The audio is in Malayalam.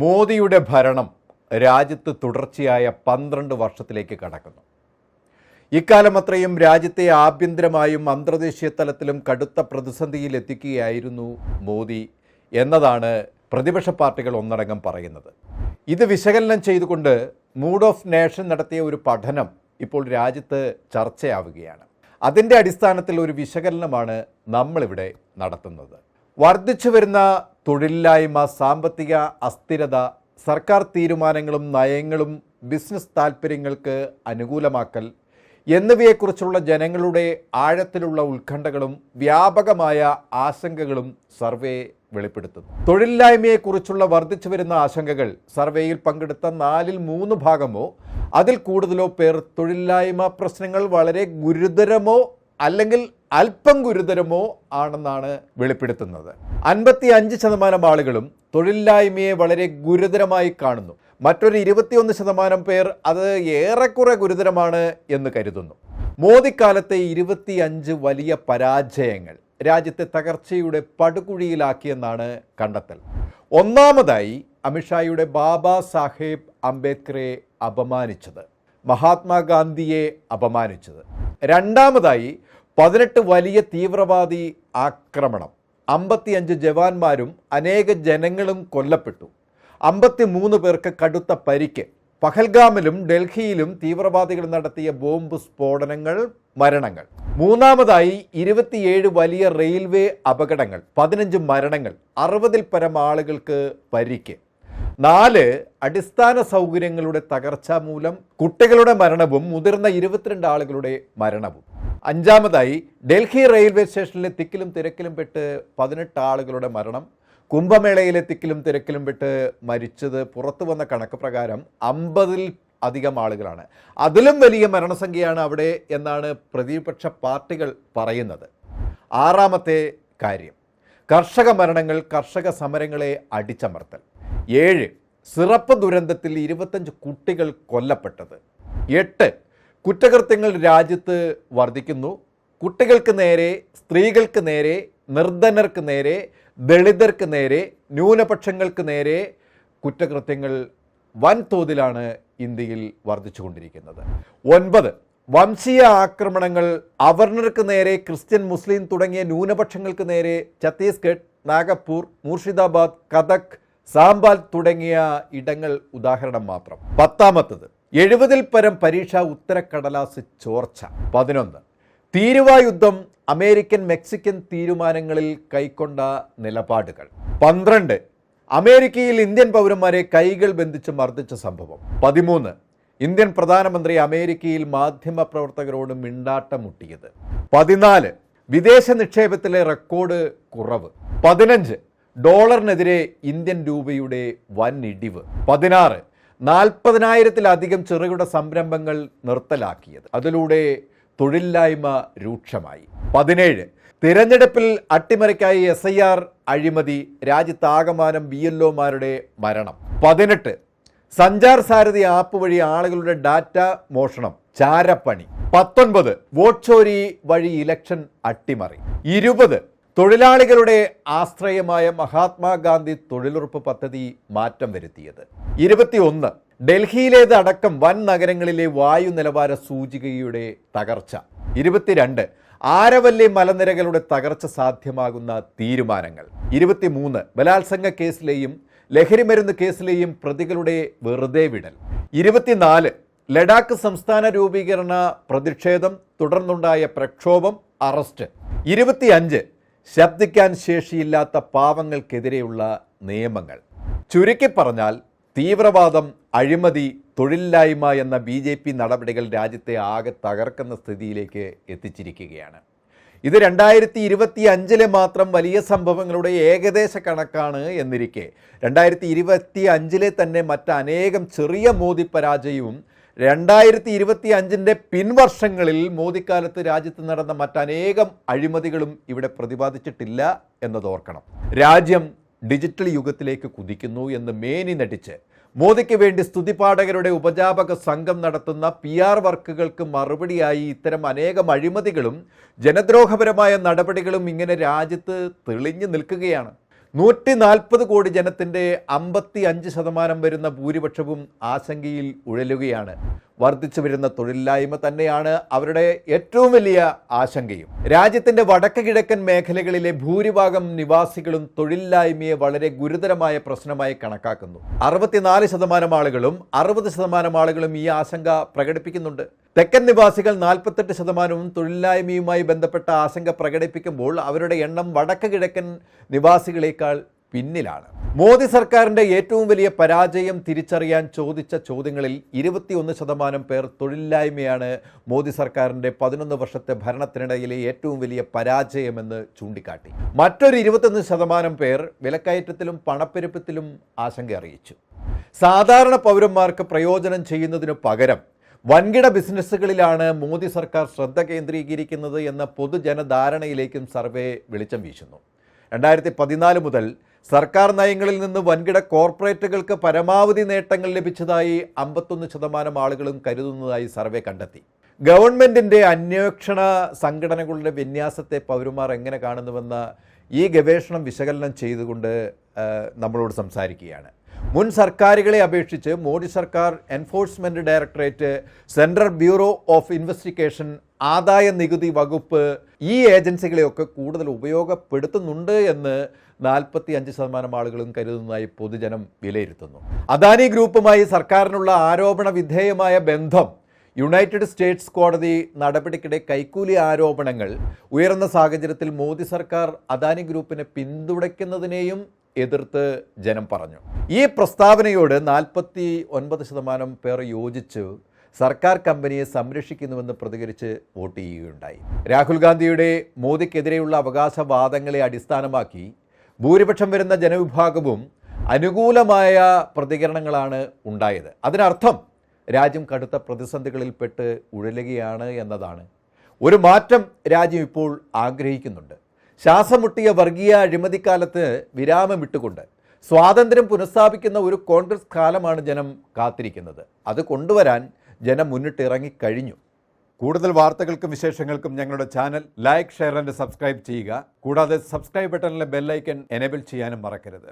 മോദിയുടെ ഭരണം രാജ്യത്ത് തുടർച്ചയായ 12 വർഷത്തിലേക്ക് കടക്കുന്നു. ഇക്കാലം അത്രയും രാജ്യത്തെ ആഭ്യന്തരമായും അന്തർദേശീയ തലത്തിലും കടുത്ത പ്രതിസന്ധിയിൽ എത്തിക്കുകയായിരുന്നു മോദി എന്നതാണ് പ്രതിപക്ഷ പാർട്ടികൾ ഒന്നടങ്കം പറയുന്നത്. ഇത് വിശകലനം ചെയ്തുകൊണ്ട് മൂഡ് ഓഫ് നേഷൻ നടത്തിയ ഒരു പഠനം ഇപ്പോൾ രാജ്യത്ത് ചർച്ചയാവുകയാണ്. അതിൻ്റെ അടിസ്ഥാനത്തിൽ ഒരു വിശകലനമാണ് നമ്മളിവിടെ നടത്തുന്നത്. വർദ്ധിച്ചു വരുന്ന തൊഴിലില്ലായ്മ, സാമ്പത്തിക അസ്ഥിരത, സർക്കാർ തീരുമാനങ്ങളും നയങ്ങളും ബിസിനസ് താൽപ്പര്യങ്ങൾക്ക് അനുകൂലമാക്കൽ എന്നിവയെക്കുറിച്ചുള്ള ജനങ്ങളുടെ ആഴത്തിലുള്ള ഉത്കണ്ഠകളും വ്യാപകമായ ആശങ്കകളും സർവേ വെളിപ്പെടുത്തുന്നു. തൊഴിലില്ലായ്മയെക്കുറിച്ചുള്ള വർദ്ധിച്ചു വരുന്ന ആശങ്കകൾ സർവേയിൽ പങ്കെടുത്ത 4/3 ഭാഗമോ അതിൽ കൂടുതലോ പേർ തൊഴിലില്ലായ്മ പ്രശ്നങ്ങൾ വളരെ ഗുരുതരമോ അല്ലെങ്കിൽ അല്പം ഗുരുതരമോ ആണെന്നാണ് വെളിപ്പെടുത്തുന്നത്. 55% ആളുകളും തൊഴിലില്ലായ്മയെ വളരെ ഗുരുതരമായി കാണുന്നു. മറ്റൊരു 21% പേർ അത് ഏറെക്കുറെ ഗുരുതരമാണ് എന്ന് കരുതുന്നു. മോദിക്കാലത്തെ 25 വലിയ പരാജയങ്ങൾ രാജ്യത്തെ തകർച്ചയുടെ പടുകുഴിയിലാക്കിയെന്നാണ് കണ്ടെത്തൽ. ഒന്നാമതായി അമിത്ഷായുടെ ബാബാ സാഹേബ് അംബേദ്കറെ അപമാനിച്ചത്, മഹാത്മാഗാന്ധിയെ അപമാനിച്ചത്. രണ്ടാമതായി 18 വലിയ തീവ്രവാദി ആക്രമണം, 55 ജവാന്മാരും അനേക ജനങ്ങളും കൊല്ലപ്പെട്ടു, 53 പേർക്ക് കടുത്ത പരിക്ക്. പഹൽഗാമിലും ഡൽഹിയിലും തീവ്രവാദികൾ നടത്തിയ ബോംബ് സ്ഫോടനങ്ങൾ, മരണങ്ങൾ. മൂന്നാമതായി 27 വലിയ റെയിൽവേ അപകടങ്ങൾ, 15 മരണങ്ങൾ, 60-ൽ പരം ആളുകൾക്ക് പരിക്ക്. 4 അടിസ്ഥാന സൗകര്യങ്ങളുടെ തകർച്ച മൂലം കുട്ടികളുടെ മരണവും മുതിർന്ന 22 ആളുകളുടെ മരണവും. അഞ്ചാമതായി ഡൽഹി റെയിൽവേ സ്റ്റേഷനിലെ തിക്കിലും തിരക്കിലും പെട്ട് 18 ആളുകളുടെ മരണം. കുംഭമേളയിലെ തിക്കിലും തിരക്കിലും പെട്ട് മരിച്ചത് പുറത്തു വന്ന കണക്ക് പ്രകാരം 50-ൽ അധികം ആളുകളാണ്. അതിലും വലിയ മരണസംഖ്യയാണ് അവിടെ എന്നാണ് പ്രതിപക്ഷ പാർട്ടികൾ പറയുന്നത്. ആറാമത്തെ കാര്യം കർഷക മരണങ്ങൾ, കർഷക സമരങ്ങളെ അടിച്ചമർത്തൽ. 7 സിറപ്പ് ദുരന്തത്തിൽ 25 കുട്ടികൾ കൊല്ലപ്പെട്ടത്. 8 കുറ്റകൃത്യങ്ങൾ രാജ്യത്ത് വർദ്ധിക്കുന്നു. കുട്ടികൾക്ക് നേരെ, സ്ത്രീകൾക്ക് നേരെ, നിർധനർക്ക് നേരെ, ദളിതർക്ക് നേരെ, ന്യൂനപക്ഷങ്ങൾക്ക് നേരെ കുറ്റകൃത്യങ്ങൾ വൻതോതിലാണ് ഇന്ത്യയിൽ വർദ്ധിച്ചുകൊണ്ടിരിക്കുന്നത്. 9 വംശീയ ആക്രമണങ്ങൾ, അവർണർക്ക് നേരെ, ക്രിസ്ത്യൻ, മുസ്ലിം തുടങ്ങിയ ന്യൂനപക്ഷങ്ങൾക്ക് നേരെ ഛത്തീസ്ഗഡ്, നാഗപ്പൂർ, മൂർഷിദാബാദ്, കഥക്, സാംബാൽ തുടങ്ങിയ ഇടങ്ങൾ ഉദാഹരണം മാത്രം. 10 70-ൽ പരം പരീക്ഷാ ഉത്തരക്കടലാസ് ചോർച്ച. 11 തീരുവ യുദ്ധം, അമേരിക്കൻ മെക്സിക്കൻ തീരുമാനങ്ങളിൽ കൈക്കൊണ്ട നിലപാടുകൾ. 12 അമേരിക്കയിൽ ഇന്ത്യൻ പൗരന്മാരെ കൈകൾ ബന്ധിച്ച് മർദ്ദിച്ച സംഭവം. 13 ഇന്ത്യൻ പ്രധാനമന്ത്രി അമേരിക്കയിൽ മാധ്യമപ്രവർത്തകരോട് മിണ്ടാട്ടമുട്ടിയത്. 14 വിദേശ നിക്ഷേപത്തിലെ റെക്കോർഡ് കുറവ്. 15 ഡോളറിനെതിരെ ഇന്ത്യൻ രൂപയുടെ വൻ ഇടിവ്. 16 40,000-ത്തിലധികം ചെറുകിട സംരംഭങ്ങൾ നിർത്തലാക്കിയത്, അതിലൂടെ തൊഴിലില്ലായ്മ രൂക്ഷമായി. 17 തിരഞ്ഞെടുപ്പിൽ അട്ടിമറിക്കായി SIR അഴിമതി, രാജ്യത്താകമാനം BLOമാരുടെ മരണം. 18 സഞ്ചാർ സാരഥി ആപ്പ് വഴി ആളുകളുടെ ഡാറ്റ മോഷണം, ചാരപ്പണി. 19 വോട്ട് ചോരി വഴി ഇലക്ഷൻ അട്ടിമറി. 20 തൊഴിലാളികളുടെ ആശ്രയമായ മഹാത്മാഗാന്ധി തൊഴിലുറപ്പ് പദ്ധതി മാറ്റം വരുത്തിയത്. 21 ഡൽഹിയിലേത് അടക്കം വൻ നഗരങ്ങളിലെ വായു നിലവാര സൂചികയുടെ തകർച്ച. 22 ആരവല്ലി മലനിരകളുടെ തകർച്ച സാധ്യമാകുന്ന തീരുമാനങ്ങൾ. 23 ബലാത്സംഗ കേസിലെയും ലഹരിമരുന്ന് കേസിലെയും പ്രതികളുടെ വെറുതെ വിടൽ. 24 ലഡാക്ക് സംസ്ഥാന രൂപീകരണ പ്രതിഷേധം, തുടർന്നുണ്ടായ പ്രക്ഷോഭം, അറസ്റ്റ്. 25 ശബ്ദിക്കാൻ ശേഷിയില്ലാത്ത പാവങ്ങൾക്കെതിരെയുള്ള നിയമങ്ങൾ. ചുരുക്കി പറഞ്ഞാൽ തീവ്രവാദം, അഴിമതി, തൊഴിലില്ലായ്മ എന്ന BJP നടപടികൾ രാജ്യത്തെ ആകെ തകർക്കുന്ന സ്ഥിതിയിലേക്ക് എത്തിച്ചിരിക്കുകയാണ്. ഇത് 2025-ലെ മാത്രം വലിയ സംഭവങ്ങളുടെ ഏകദേശ കണക്കാണ് എന്നിരിക്കെ 2025-ലെ തന്നെ മറ്റനേകം ചെറിയ മോദി പരാജയവും 2025-ന്റെ പിൻവർഷങ്ങളിൽ മോദിക്കാലത്ത് രാജ്യത്ത് നടന്ന മറ്റനേകം അഴിമതികളും ഇവിടെ പ്രതിപാദിച്ചിട്ടില്ല എന്നതോർക്കണം. രാജ്യം ഡിജിറ്റൽ യുഗത്തിലേക്ക് കുതിക്കുന്നു എന്ന് മേനി നടിച്ച് മോദിക്ക് വേണ്ടി സ്തുതിപാഠകരുടെ ഉപജാപക സംഘം നടത്തുന്ന PR വർക്കുകൾക്ക് മറുപടിയായി ഇത്തരം അനേകം അഴിമതികളും ജനദ്രോഹപരമായ നടപടികളും ഇങ്ങനെ രാജ്യത്ത് തെളിഞ്ഞു നിൽക്കുകയാണ്. 140 കോടി ജനത്തിൻ്റെ 55% വരുന്ന ഭൂരിപക്ഷവും ആശങ്കയിൽ ഉഴലുകയാണ്. വർദ്ധിച്ചു വരുന്ന തൊഴിലില്ലായ്മ തന്നെയാണ് അവരുടെ ഏറ്റവും വലിയ ആശങ്കയും. രാജ്യത്തിൻ്റെ വടക്ക് കിഴക്കൻ മേഖലകളിലെ ഭൂരിഭാഗം നിവാസികളും തൊഴിലില്ലായ്മയെ വളരെ ഗുരുതരമായ പ്രശ്നമായി കണക്കാക്കുന്നു. 64% ആളുകളും 60% ആളുകളും ഈ ആശങ്ക പ്രകടിപ്പിക്കുന്നുണ്ട്. തെക്കൻ നിവാസികൾ 48%വും തൊഴിലില്ലായ്മയുമായി ബന്ധപ്പെട്ട ആശങ്ക പ്രകടിപ്പിക്കുമ്പോൾ അവരുടെ എണ്ണം വടക്ക് കിഴക്കൻ നിവാസികളേക്കാൾ പിന്നിലാണ്. മോദി സർക്കാരിൻ്റെ ഏറ്റവും വലിയ പരാജയം തിരിച്ചറിയാൻ ചോദിച്ച ചോദ്യങ്ങളിൽ 21% പേർ തൊഴിലില്ലായ്മയാണ് മോദി സർക്കാരിൻ്റെ 11 വർഷത്തെ ഭരണത്തിനിടയിലെ ഏറ്റവും വലിയ പരാജയമെന്ന് ചൂണ്ടിക്കാട്ടി. മറ്റൊരു 21% പേർ വിലക്കയറ്റത്തിലും പണപ്പെരുപ്പത്തിലും ആശങ്ക അറിയിച്ചു. സാധാരണ പൗരന്മാർക്ക് പ്രയോജനം ചെയ്യുന്നതിനു പകരം വൻകിട ബിസിനസ്സുകളിലാണ് മോദി സർക്കാർ ശ്രദ്ധ കേന്ദ്രീകരിക്കുന്നത് എന്ന പൊതുജനധാരണയിലേക്കും സർവേ വെളിച്ചം വീശുന്നു. 2014 മുതൽ സർക്കാർ നയങ്ങളിൽ നിന്ന് വൻകിട കോർപ്പറേറ്റുകൾക്ക് പരമാവധി നേട്ടങ്ങൾ ലഭിച്ചതായി 51% ആളുകളും കരുതുന്നതായി സർവേ കണ്ടെത്തി. ഗവൺമെൻറ്റിൻ്റെ അന്വേഷണ സംഘടനകളുടെ വിന്യാസത്തെ പൗരന്മാർ എങ്ങനെ കാണുന്നുവെന്ന ഈ ഗവേഷണം വിശകലനം ചെയ്തുകൊണ്ട് നമ്മളോട് സംസാരിക്കുകയാണ്. മുൻ സർക്കാരുകളെ അപേക്ഷിച്ച് മോഡി സർക്കാർ enforcement directorate, central bureau of investigation, ആദായ നികുതി വകുപ്പ് ഈ ഏജൻസികളെയൊക്കെ കൂടുതൽ ഉപയോഗപ്പെടുത്തുന്നുണ്ട് എന്ന് 45% ആളുകളും കരുതുന്നതായി പൊതുജനം വിലയിരുത്തുന്നു. അദാനി ഗ്രൂപ്പുമായി സർക്കാരിനുള്ള ആരോപണ വിധേയമായ ബന്ധം, യുണൈറ്റഡ് സ്റ്റേറ്റ്സ് കോടതി നടപടിക്കിടെ കൈക്കൂലി ആരോപണങ്ങൾ ഉയർന്ന സാഹചര്യത്തിൽ മോദി സർക്കാർ അദാനി ഗ്രൂപ്പിനെ പിന്തുണയ്ക്കുന്നതിനെയും എതിർത്ത് ജനം പറഞ്ഞു. ഈ പ്രസ്താവനയോട് 49% പേർ യോജിച്ചു സർക്കാർ കമ്പനിയെ സംരക്ഷിക്കുന്നുവെന്ന് പ്രതികരിച്ച് വോട്ട് ചെയ്യുകയുണ്ടായി. രാഹുൽ ഗാന്ധിയുടെ മോദിക്കെതിരെയുള്ള അവകാശവാദങ്ങളെ അടിസ്ഥാനമാക്കി ഭൂരിപക്ഷം വരുന്ന ജനവിഭാഗവും അനുകൂലമായ പ്രതികരണങ്ങളാണ് ഉണ്ടായത്. അതിനർത്ഥം രാജ്യം കടുത്ത പ്രതിസന്ധികളിൽപ്പെട്ട് ഉഴലുകയാണ് എന്നതാണ്. ഒരു മാറ്റം രാജ്യം ഇപ്പോൾ ആഗ്രഹിക്കുന്നുണ്ട്. ശ്വാസം മുട്ടിയ വർഗീയ അഴിമതിക്കാലത്ത് വിരാമമിട്ടുകൊണ്ട് സ്വാതന്ത്ര്യം പുനഃസ്ഥാപിക്കുന്ന ഒരു കോൺഗ്രസ് കാലമാണ് ജനം കാത്തിരിക്കുന്നത്. അത് കൊണ്ടുവരാൻ ജനം മുന്നിട്ടിറങ്ങിക്കഴിഞ്ഞു. കൂടുതൽ വാർത്തകൾക്കും വിശേഷങ്ങൾക്കും ഞങ്ങളുടെ channel like, share and subscribe ചെയ്യുക. കൂടാതെ സബ്സ്ക്രൈബ് ബട്ടണിലെ ബെൽ ഐക്കൺ എനേബിൾ ചെയ്യാനും മറക്കരുത്.